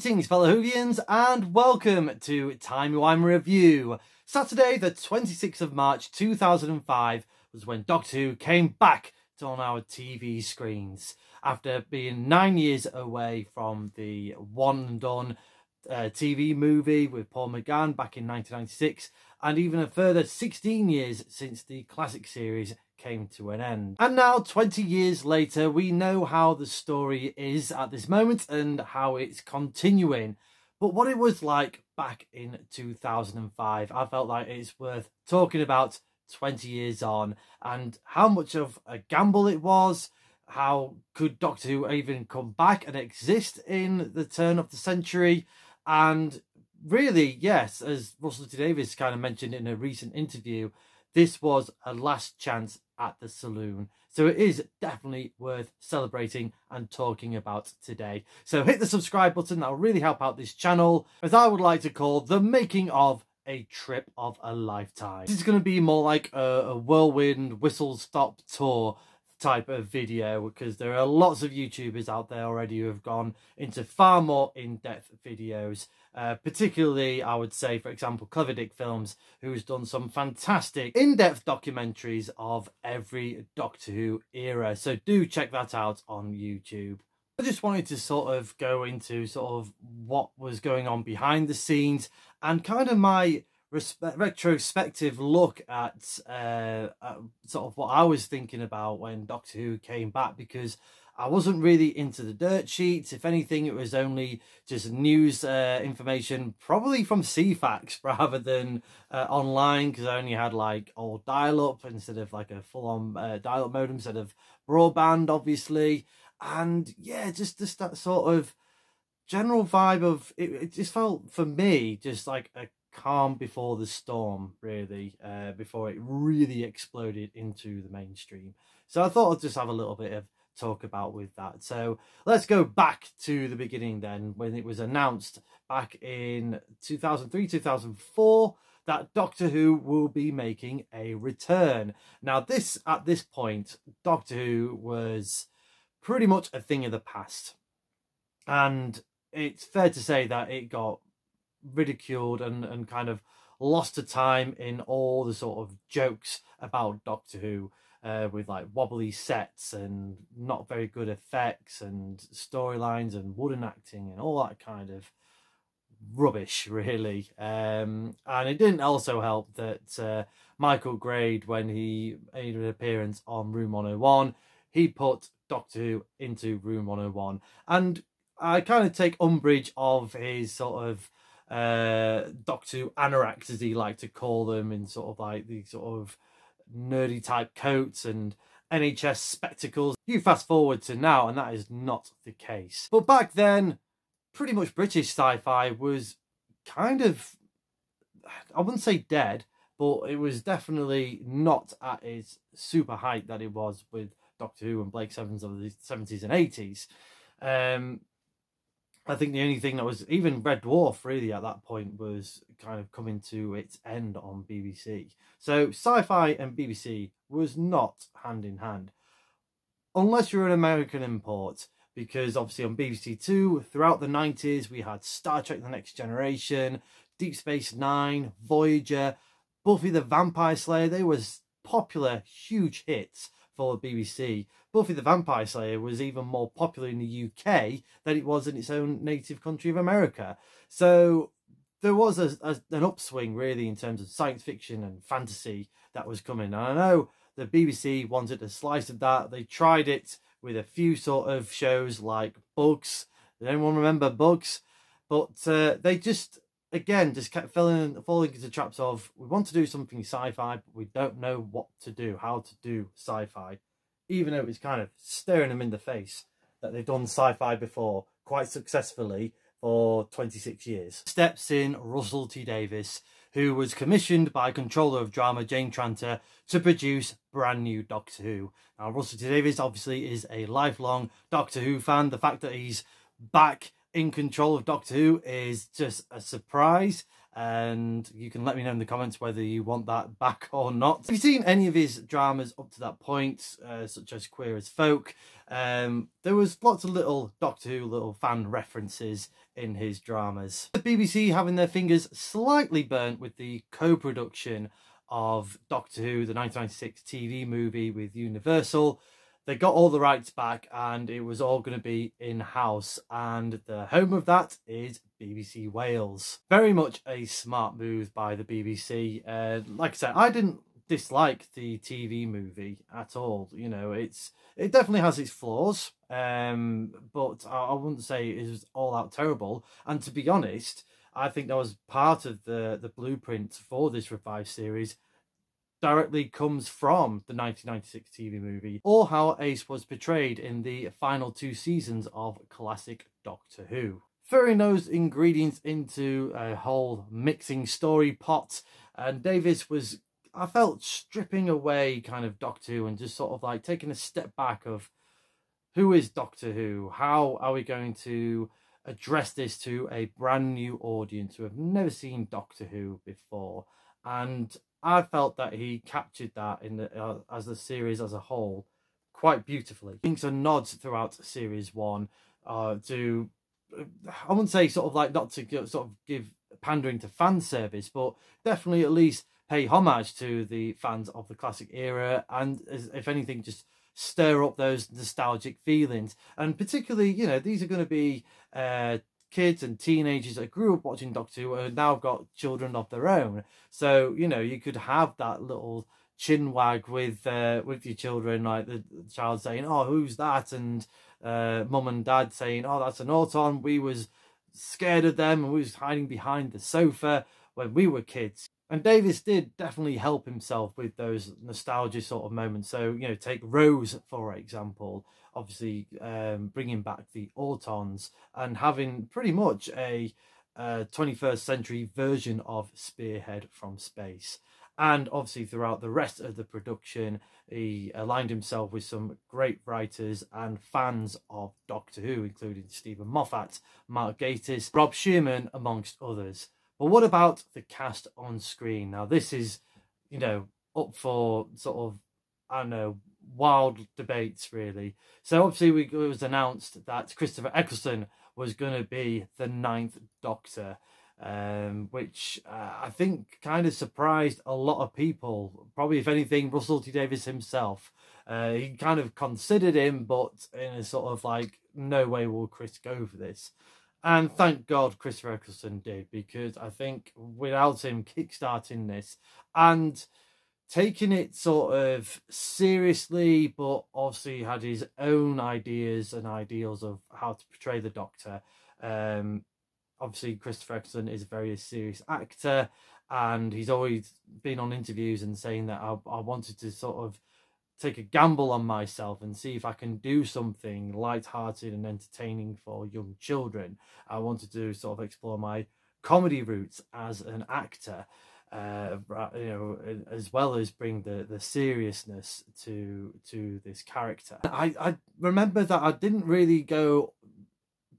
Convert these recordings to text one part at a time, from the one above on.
Greetings fellow Whovians and welcome to Timey Wimey Review. Saturday the 26th of March 2005 was when Doctor Who came back on our TV screens after being 9 years away from the one and done TV movie with Paul McGann back in 1996, and even a further 16 years since the classic series came to an end. And now 20 years later we know how the story is at this moment and how it's continuing. But what it was like back in 2005, I felt like it's worth talking about 20 years on, and how much of a gamble it was. How could Doctor Who even come back and exist in the turn of the century? And really, yes, as Russell T Davies kind of mentioned in a recent interview, this was a last chance at the saloon. So it is definitely worth celebrating and talking about today. So hit the subscribe button, that'll really help out this channel, as I would like to call the making of a trip of a lifetime. This is going to be more like a whirlwind whistle-stop tour type of video, because there are lots of YouTubers out there already who have gone into far more in-depth videos, particularly I would say, for example, Clever Dick Films, who's done some fantastic in-depth documentaries of every Doctor Who era, so do check that out on YouTube. I just wanted to sort of go into sort of what was going on behind the scenes and kind of my retrospective look at sort of what I was thinking about when Doctor Who came back, because I wasn't really into the dirt sheets. If anything, it was only just news information, probably from CFAX rather than online, because I only had like old dial-up instead of like a full-on dial-up modem instead of broadband, obviously. And yeah, just that sort of general vibe of it just felt for me just like a calm before the storm, really, before it really exploded into the mainstream. So I thought I'd just have a little bit of talk about with that. So let's go back to the beginning then, when it was announced back in 2003, 2004, that Doctor Who will be making a return. Now at this point, Doctor Who was pretty much a thing of the past. And it's fair to say that it got ridiculed and kind of lost to time in all the sort of jokes about Doctor Who, with like wobbly sets and not very good effects and storylines and wooden acting and all that kind of rubbish, really. And it didn't also help that Michael Grade, when he made an appearance on Room 101, he put Doctor Who into Room 101. And I kind of take umbrage of his sort of Doctor Who anoraks, as he liked to call them, in sort of like these sort of nerdy type coats and NHS spectacles. You fast forward to now and that is not the case. But back then, pretty much British sci-fi was kind of, I wouldn't say dead, but it was definitely not at its super height that it was with Doctor Who and Blake Sevens of the 70s and 80s. I think the only thing that was, even Red Dwarf really at that point, was kind of coming to its end on BBC. So sci-fi and BBC was not hand in hand, unless you're an American import, because obviously on BBC Two throughout the 90s we had Star Trek The Next Generation, Deep Space Nine, Voyager, Buffy the Vampire Slayer. They was popular, huge hits for the BBC. Buffy the Vampire Slayer was even more popular in the UK than it was in its own native country of America. So there was an upswing really in terms of science fiction and fantasy that was coming. And I know the BBC wanted a slice of that. They tried it with a few sort of shows like Bugs. Does anyone remember Bugs? But they just, again, just kept falling into traps of, we want to do something sci-fi, but we don't know what to do, how to do sci-fi. Even though it's kind of staring them in the face that they've done sci-fi before quite successfully for 26 years. Steps in Russell T Davies, who was commissioned by controller of drama Jane Tranter to produce brand new Doctor Who. Now Russell T Davies obviously is a lifelong Doctor Who fan. The fact that he's back in control of Doctor Who is just a surprise, and you can let me know in the comments whether you want that back or not. If you've seen any of his dramas up to that point, such as Queer as Folk, there was lots of little Doctor Who little fan references in his dramas. The BBC having their fingers slightly burnt with the co-production of Doctor Who, the 1996 TV movie with Universal. They got all the rights back and it was all going to be in-house, and the home of that is BBC Wales. Very much a smart move by the BBC. Like I said, I didn't dislike the TV movie at all. You know, it definitely has its flaws, but I wouldn't say it was all out terrible. And to be honest, I think that was part of the blueprint for this revived series. Directly comes from the 1996 TV movie, or how Ace was portrayed in the final 2 seasons of classic Doctor Who. Throwing those ingredients into a whole mixing story pot, and Davis was, I felt, stripping away kind of Doctor Who and just sort of like taking a step back of who is Doctor Who? How are we going to address this to a brand new audience who have never seen Doctor Who before? And I felt that he captured that in the as the series as a whole quite beautifully. Winks and nods throughout series 1 to, I wouldn't say sort of like not to sort of give pandering to fan service, but definitely at least pay homage to the fans of the classic era, and if anything, just stir up those nostalgic feelings. And particularly, you know, these are going to be kids and teenagers that grew up watching Doctor Who and now got children of their own. So, you know, you could have that little chin wag with your children, like the child saying, "Oh, who's that?" and mum and dad saying, "Oh, that's an Auton. We was scared of them and we was hiding behind the sofa when we were kids." And Davis did definitely help himself with those nostalgia sort of moments. So, you know, take Rose, for example, obviously bringing back the Autons and having pretty much a 21st century version of Spearhead from space. And obviously throughout the rest of the production, he aligned himself with some great writers and fans of Doctor Who, including Stephen Moffat, Mark Gatiss, Rob Shearman, amongst others. But what about the cast on screen? Now, this is, you know, up for sort of, I don't know, wild debates, really. So obviously it was announced that Christopher Eccleston was going to be the 9th Doctor, which I think kind of surprised a lot of people. Probably, if anything, Russell T Davies himself. He kind of considered him, but in a sort of like, no way will Chris go for this. And thank God Christopher Eccleston did, because I think without him kickstarting this and taking it sort of seriously, but obviously had his own ideas and ideals of how to portray the Doctor. Obviously, Christopher Eccleston is a very serious actor, and he's always been on interviews and saying that I wanted to sort of take a gamble on myself and see if I can do something light-hearted and entertaining for young children. I wanted to sort of explore my comedy roots as an actor, you know, as well as bring the seriousness to this character. I remember that I didn't really go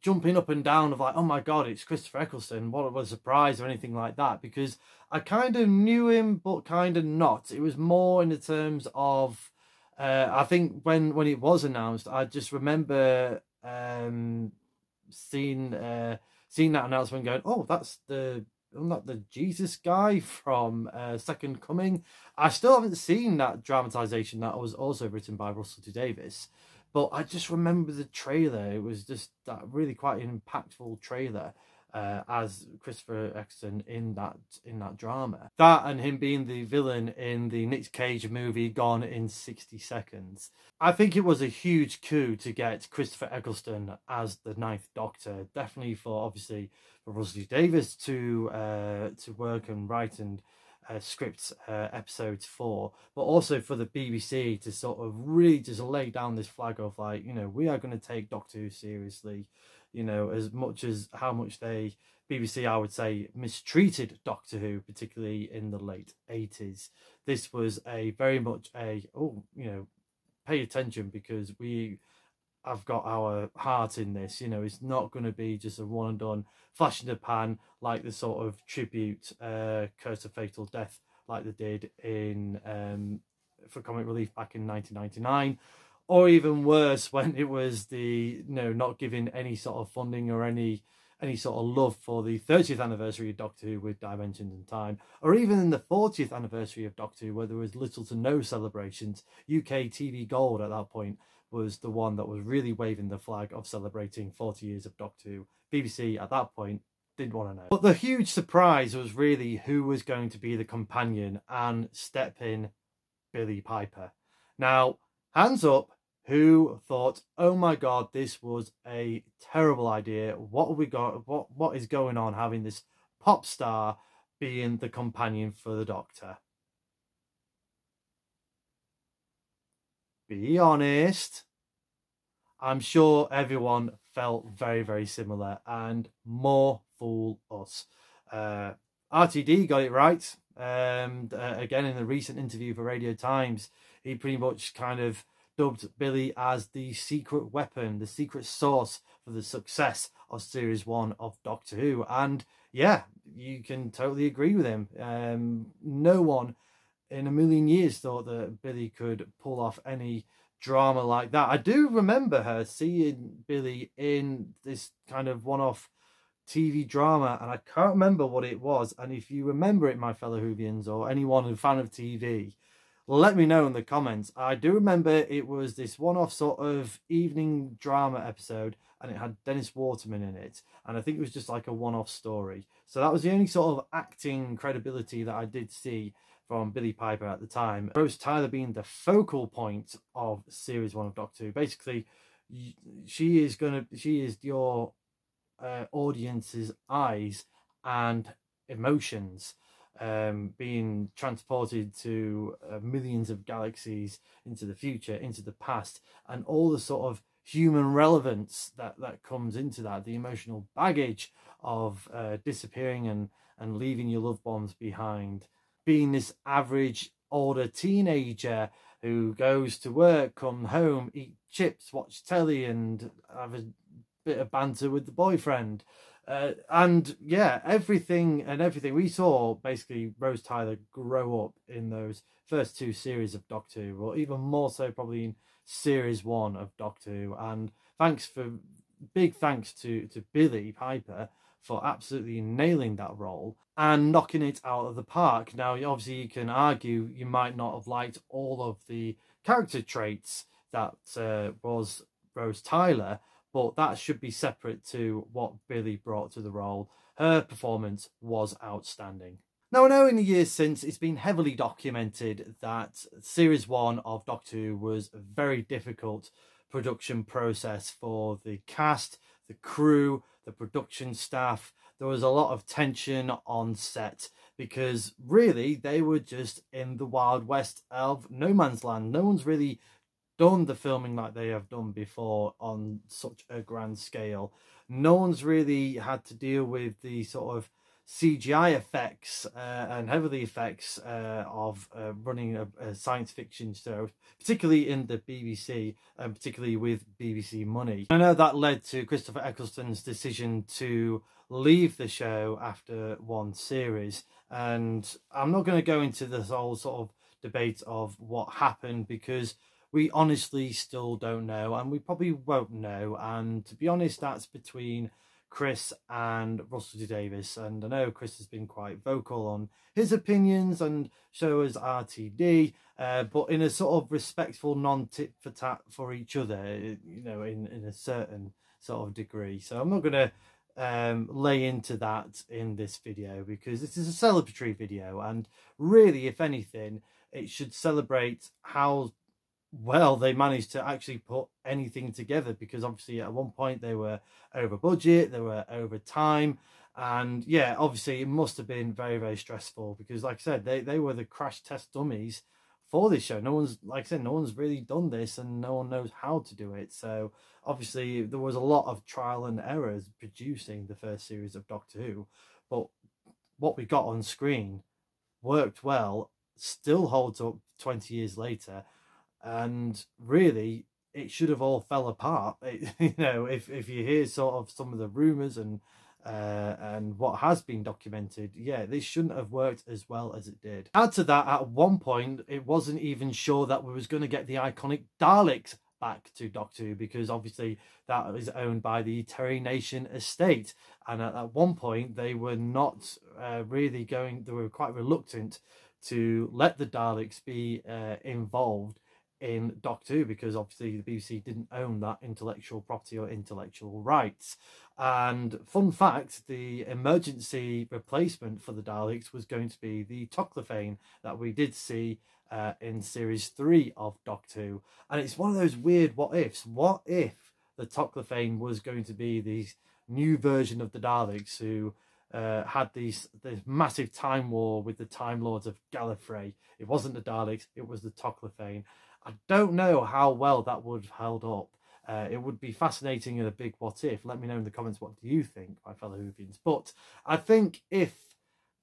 jumping up and down of like, oh my God, it's Christopher Eccleston, what a surprise, or anything like that, because I kind of knew him, but kind of not. It was more in the terms of, I think when it was announced, I just remember seeing that announcement going, oh, that's not the Jesus guy from Second Coming. I still haven't seen that dramatisation that was also written by Russell T Davies, but I just remember the trailer. It was just that really quite an impactful trailer as Christopher Eccleston in that drama. That and him being the villain in the Nick Cage movie Gone in 60 Seconds. I think it was a huge coup to get Christopher Eccleston as the 9th Doctor. Definitely for, obviously, for Russell T Davies to work and write and script episodes for, but also for the BBC to sort of really just lay down this flag of like, you know, we are going to take Doctor Who seriously. You know, as much as how much BBC, I would say, mistreated Doctor Who, particularly in the late 80s. This was a very much a, oh, you know, pay attention, because we have got our heart in this. You know, it's not going to be just a one and done, flash in the pan, like the sort of tribute Curse of Fatal Death, like they did in for Comic Relief back in 1999. Or even worse, when it was the, you know, not giving any sort of funding or any any sort of love for the 30th anniversary of Doctor Who with Dimensions in Time, or even in the 40th anniversary of Doctor Who, where there was little to no celebrations. UK TV Gold at that point was the one that was really waving the flag of celebrating 40 years of Doctor Who. BBC at that point didn't want to know. But the huge surprise was really who was going to be the companion, and step in Billie Piper. Now, hands up, who thought, oh my god, this was a terrible idea. What have we got? What is going on having this pop star being the companion for the Doctor? Be honest. I'm sure everyone felt very, very similar, and more fool us. RTD got it right. Again, in a recent interview for Radio Times, he pretty much kind of dubbed Billie as the secret weapon, the secret source for the success of Series 1 of Doctor Who. And yeah, you can totally agree with him. No one in a million years thought that Billie could pull off any drama like that. I do remember her seeing Billie in this kind of one-off TV drama, and I can't remember what it was. And if you remember it, my fellow Whovians, or anyone who's a fan of TV, let me know in the comments. I do remember it was this one-off sort of evening drama episode, and it had Dennis Waterman in it, and I think it was just like a one-off story. So that was the only sort of acting credibility that I did see from Billie Piper at the time. Rose Tyler being the focal point of Series 1 of Doctor Who. Basically, she is your audience's eyes and emotions, being transported to millions of galaxies into the future, into the past, and all the sort of human relevance that comes into that, the emotional baggage of disappearing and leaving your loved ones behind, being this average older teenager who goes to work, come home, eat chips, watch telly, and have a bit of banter with the boyfriend. And yeah, everything we saw basically Rose Tyler grow up in those first two series of Doctor Who, or even more so probably in Series 1 of Doctor Who. And big thanks to Billie Piper for absolutely nailing that role and knocking it out of the park. Now, obviously, you can argue you might not have liked all of the character traits that was Rose Tyler, but that should be separate to what Billie brought to the role. Her performance was outstanding. Now, I know in the years since, it's been heavily documented that Series 1 of Doctor Who was a very difficult production process for the cast, the crew, the production staff. There was a lot of tension on set because really they were just in the Wild West of no man's land. No one's really done the filming like they have done before on such a grand scale. No one's really had to deal with the sort of CGI effects and heavily effects of running a science fiction show, particularly in the BBC, and particularly with BBC money. I know that led to Christopher Eccleston's decision to leave the show after one series, and I'm not going to go into this whole sort of debate of what happened, because we honestly still don't know, and we probably won't know. And to be honest, that's between Chris and Russell T Davies, and I know Chris has been quite vocal on his opinions, and so has RTD, but in a sort of respectful, non-tit for tat for each other, you know, in a certain sort of degree. So I'm not going to lay into that in this video, because this is a celebratory video, and really, if anything, it should celebrate how well they managed to actually put anything together, because obviously at one point they were over budget, they were over time, and yeah, obviously it must have been very, very stressful, because like I said, they were the crash test dummies for this show. No one's, like I said, no one's really done this, and no one knows how to do it. So obviously there was a lot of trial and errors producing the first series of Doctor Who, but what we got on screen worked well, still holds up 20 years later. And really, it should have all fell apart. You know, if you hear sort of some of the rumours and what has been documented, yeah, this shouldn't have worked as well as it did. Add to that, at one point, it wasn't even sure that we was going to get the iconic Daleks back to Doctor Who, because obviously that is owned by the Terry Nation estate, and at one point they were not really going, they were quite reluctant to let the Daleks be involved in Doctor Who, because obviously the BBC didn't own that intellectual property or intellectual rights. And fun fact, the emergency replacement for the Daleks was going to be the Toclophane that we did see in series 3 of Doctor Who. And it's one of those weird what ifs. What if the Toclophane was going to be this new version of the Daleks who had this massive time war with the Time Lords of Gallifrey? It wasn't the Daleks, it was the Toclophane. I don't know how well that would have held up. It would be fascinating and a big what if. Let me know in the comments, what do you think, my fellow Whovians? But I think if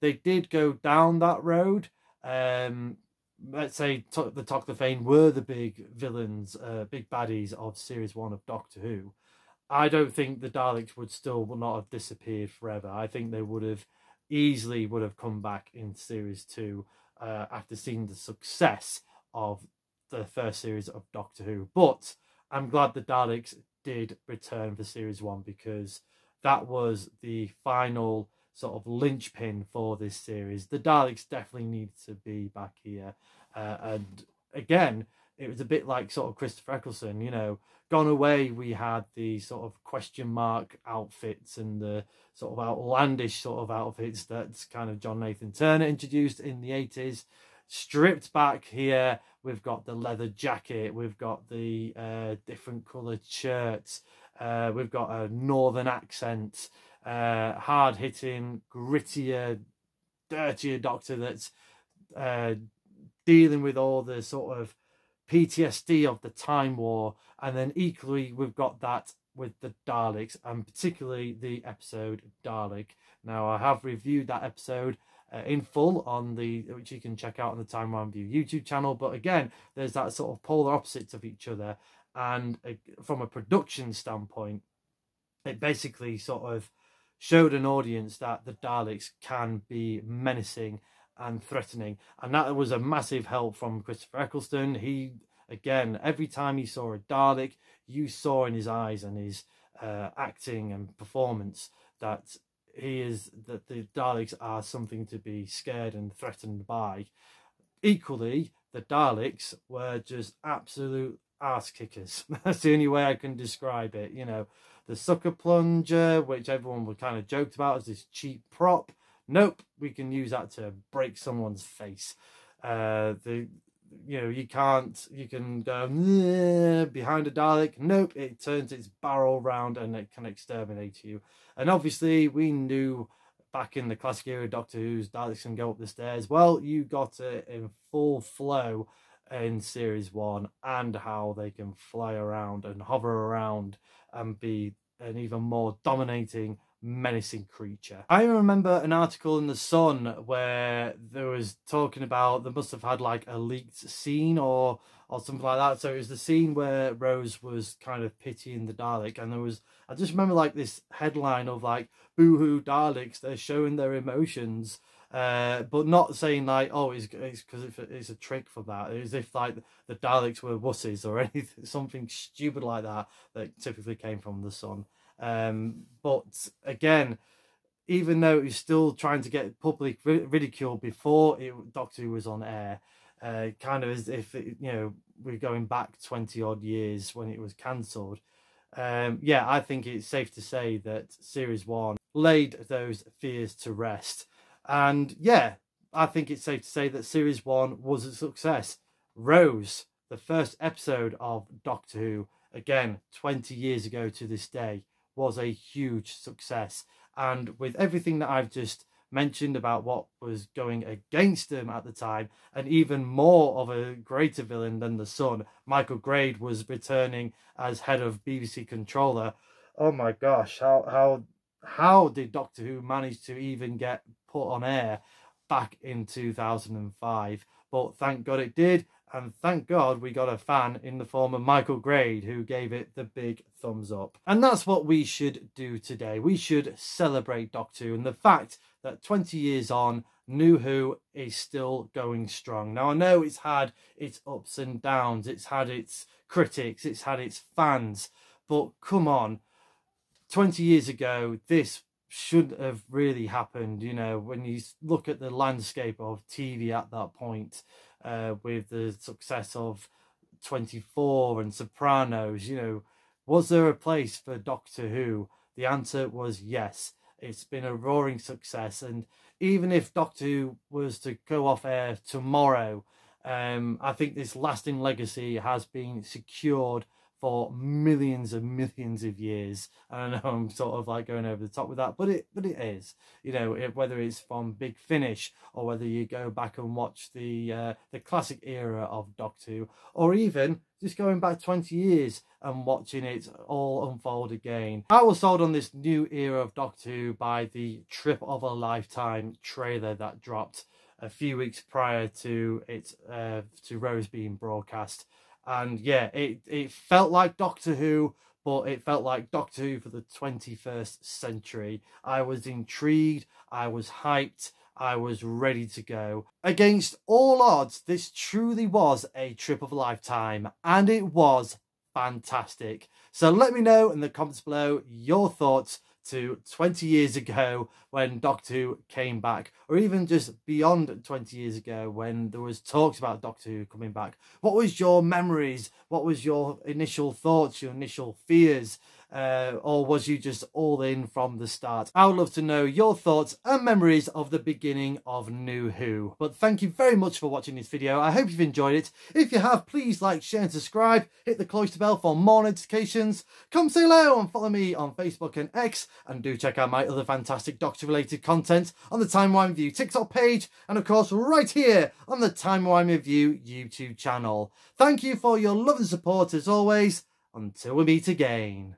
they did go down that road, let's say the Toclophane were the big villains, big baddies of series 1 of Doctor Who, I don't think the Daleks would not have disappeared forever. I think they would have easily come back in series 2 after seeing the success of the first series of Doctor Who. But I'm glad the Daleks did return for series 1, because that was the final sort of linchpin for this series. The Daleks definitely need to be back here. And again, it was a bit like sort of Christopher Eccleston, you know, Gone Away, we had the sort of question mark outfits and the sort of outlandish sort of outfits that kind of John Nathan Turner introduced in the 80s. Stripped back here, we've got the leather jacket, we've got the different coloured shirts, we've got a northern accent, hard-hitting, grittier, dirtier Doctor that's dealing with all the sort of PTSD of the Time War. And then equally we've got that with the Daleks, and particularly the episode Dalek. Now, I have reviewed that episode in full on which you can check out on the Time Wimey Review YouTube channel. But again, there's that sort of polar opposites of each other, and from a production standpoint, it basically sort of showed an audience that the Daleks can be menacing and threatening, and that was a massive help from Christopher Eccleston. He, again, every time he saw a Dalek, you saw in his eyes and his acting and performance that the Daleks are something to be scared and threatened by. Equally, the Daleks were just absolute arse kickers. That's the only way I can describe it. You know, the sucker plunger, which everyone would kind of joked about as this cheap prop. Nope, we can use that to break someone's face. You can go behind a Dalek. Nope, it turns its barrel round and it can exterminate you. And obviously we knew back in the classic era Doctor Who's Daleks can go up the stairs. Well, you got it in full flow in series 1, and how they can fly around and hover around and be an even more dominating, menacing creature. I remember an article in The Sun where there was talking about they must have had like a leaked scene or something like that. So it was the scene where Rose was kind of pitying the Dalek, and I just remember like this headline of like, boo-hoo Daleks, they're showing their emotions, but not saying like, oh, it's because it's a trick for that. As if like the Daleks were wussies or anything, something stupid like that typically came from The Sun. But again, even though it was still trying to get public ridicule before Doctor Who was on air, kind of as if we're going back 20 odd years when it was cancelled. Yeah, I think it's safe to say that series 1 laid those fears to rest. And yeah, I think it's safe to say that series 1 was a success. Rose, the first episode of Doctor Who, again 20 years ago to this day, was a huge success. And with everything that I've just mentioned about what was going against him at the time, and even more of a greater villain than the Sun, Michael Grade was returning as head of BBC controller. Oh my gosh, how did Doctor Who manage to even get put on air back in 2005? But thank God it did, and thank God we got a fan in the form of Michael Grade who gave it the big thumbs up. And that's what we should do today. We should celebrate Doctor Who and the fact that 20 years on, New Who is still going strong. Now, I know it's had its ups and downs, it's had its critics, it's had its fans, but come on, 20 years ago, this shouldn't have really happened. You know, when you look at the landscape of TV at that point, with the success of 24 and Sopranos, you know, was there a place for Doctor Who? The answer was yes. It's been a roaring success, and even if Doctor Who was to go off air tomorrow, I think this lasting legacy has been secured for millions and millions of years. I know I'm sort of like going over the top with that, but it is, you know, whether it's from Big Finish or whether you go back and watch the classic era of Doctor Who, or even just going back 20 years and watching it all unfold again. I was sold on this new era of Doctor Who by the Trip of a Lifetime trailer that dropped a few weeks prior to it to Rose being broadcast. And yeah, it felt like Doctor Who, but it felt like Doctor Who for the 21st century. I was intrigued, I was hyped, I was ready to go. Against all odds, this truly was a trip of a lifetime, and it was fantastic. So let me know in the comments below your thoughts to 20 years ago when Doctor Who came back, or even just beyond 20 years ago when there was talks about Doctor Who coming back. What was your memories? What was your initial thoughts, your initial fears? Or was you just all in from the start? I would love to know your thoughts and memories of the beginning of New Who. But thank you very much for watching this video. I hope you've enjoyed it. If you have, please like, share and subscribe. Hit the cloister bell for more notifications. Come say hello and follow me on Facebook and X. And do check out my other fantastic Doctor related content on the Timey Wimey Review TikTok page. And of course right here on the Timey Wimey Review YouTube channel. Thank you for your love and support as always. Until we meet again.